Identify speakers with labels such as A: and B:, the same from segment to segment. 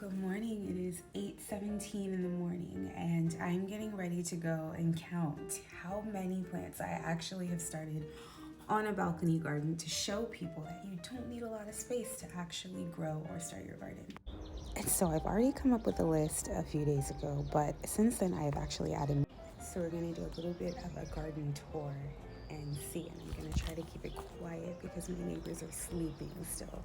A: Good morning. It is 8:17 in the morning and I'm getting ready to go and count how many plants I actually have started on a balcony garden to show people that you don't need a lot of space to actually grow or start your garden. And so I've already come up with a list a few days ago, but since then I've actually added more. So we're going to do a little bit of a garden tour and see, and I'm going to try to keep it quiet because my neighbors are sleeping still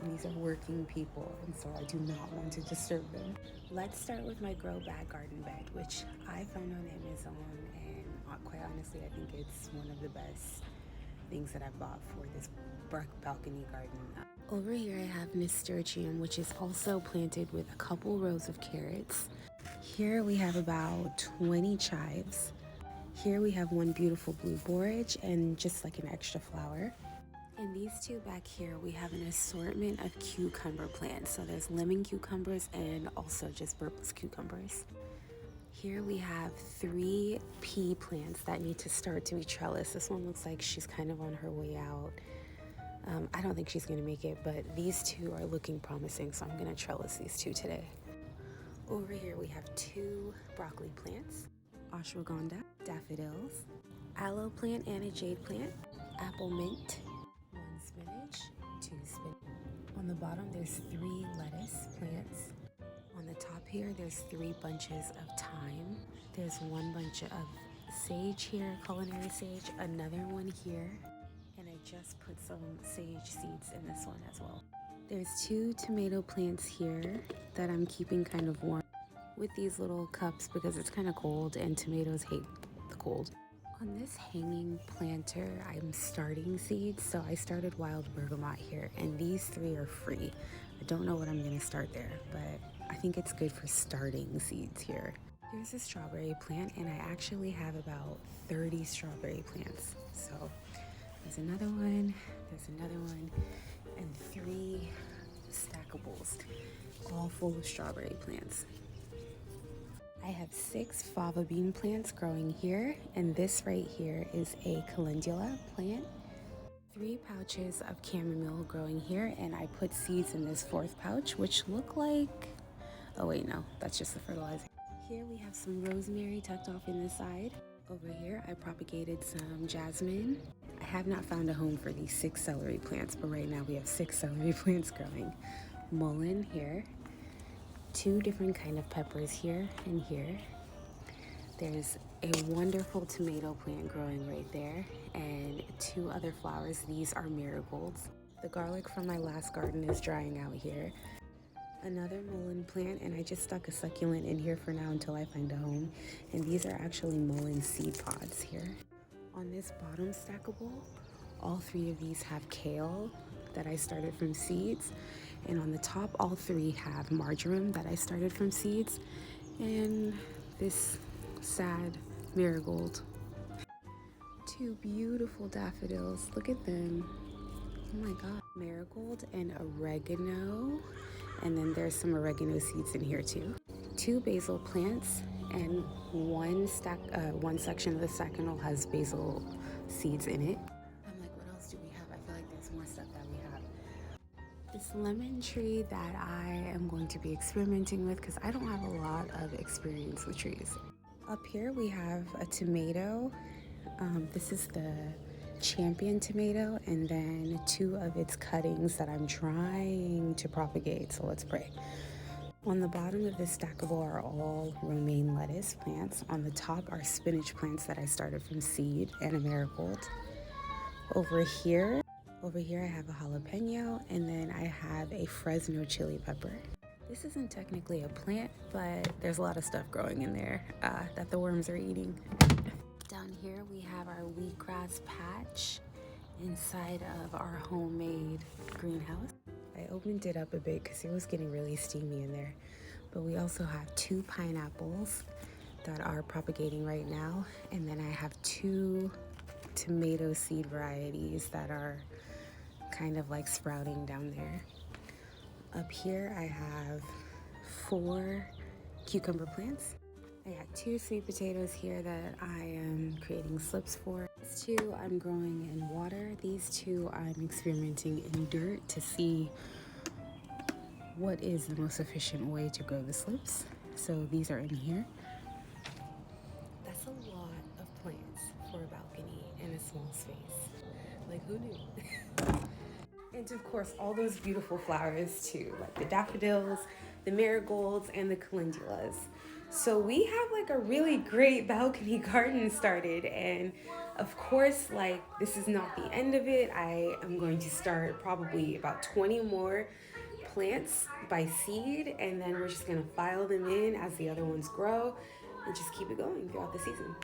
A: and these are working people, and so I do not want to disturb them. Let's start with my grow bag garden bed, which I found on Amazon, and quite honestly I think it's one of the best things that I've bought for this balcony garden. Over here I have nasturtium, which is also planted with a couple rows of carrots. Here we have about 20 chives. Here we have one beautiful blue borage and just like an extra flower. And these two back here, we have an assortment of cucumber plants. So there's lemon cucumbers and also just purple cucumbers. Here we have 3 pea plants that need to start to be trellised. This one looks like she's kind of on her way out. I don't think she's gonna make it, but these 2 are looking promising, so I'm gonna trellis these 2 today. Over here we have 2 broccoli plants, ashwagandha, daffodils, aloe plant and a jade plant, apple mint, 1 spinach, 2 spinach. On the bottom there's 3 lettuce plants. On the top here there's 3 bunches of thyme. There's 1 bunch of sage here, culinary sage, another one here, and I just put some sage seeds in this one as well. There's 2 tomato plants here that I'm keeping kind of warm with these little cups because it's kind of cold and tomatoes hate the cold. On this hanging planter, I'm starting seeds, so I started wild bergamot here, and these 3 are free. I don't know what I'm gonna start there, but I think it's good for starting seeds here. Here's a strawberry plant, and I actually have about 30 strawberry plants. So there's another one, and 3 stackables, all full of strawberry plants. I have 6 fava bean plants growing here, and this right here is a calendula plant. 3 pouches of chamomile growing here, and I put seeds in this 4th pouch, which look like, oh wait, no, that's just the fertilizer. Here we have some rosemary tucked off in the side. Over here I propagated some jasmine. I have not found a home for these 6 celery plants, but right now we have 6 celery plants growing. Mullein here. 2 different kind of peppers here and here. There's a wonderful tomato plant growing right there, and 2 other flowers. These are marigolds. The garlic from my last garden is drying out here. Another mullein plant, and I just stuck a succulent in here for now until I find a home. And these are actually mullein seed pods here. On this bottom stackable, all 3 of these have kale that I started from seeds. And on the top, all 3 have marjoram that I started from seeds. And this sad marigold. 2 beautiful daffodils. Look at them. Oh my god. Marigold and oregano. And then there's some oregano seeds in here too. 2 basil plants, and one section of the stackinol has basil seeds in it. I'm like, what else do we have? I feel like there's more stuff that we have. This lemon tree that I am going to be experimenting with because I don't have a lot of experience with trees. Up here we have a tomato. This is the champion tomato, and then 2 of its cuttings that I'm trying to propagate, so let's pray. On the bottom of this stackable are all romaine lettuce plants. On the top are spinach plants that I started from seed and a marigold. Over here I have a jalapeno, and then I have a Fresno chili pepper. This isn't technically a plant, but there's a lot of stuff growing in there that the worms are eating. Down here we have our wheatgrass patch inside of our homemade greenhouse. I opened it up a bit because it was getting really steamy in there. But we also have 2 pineapples that are propagating right now. And then I have 2 tomato seed varieties that are kind of like sprouting down there. Up here I have 4 cucumber plants. I got 2 sweet potatoes here that I am creating slips for. These 2 I'm growing in water. These 2 I'm experimenting in dirt to see what is the most efficient way to grow the slips. So these are in here. That's a lot of plants for a balcony in a small space. Like, who knew? And of course, all those beautiful flowers too, like the daffodils, the marigolds, and the calendulas. So we have like a really great balcony garden started, and of course, like, this is not the end of it. I am going to start probably about 20 more plants by seed, and then we're just gonna file them in as the other ones grow and just keep it going throughout the season.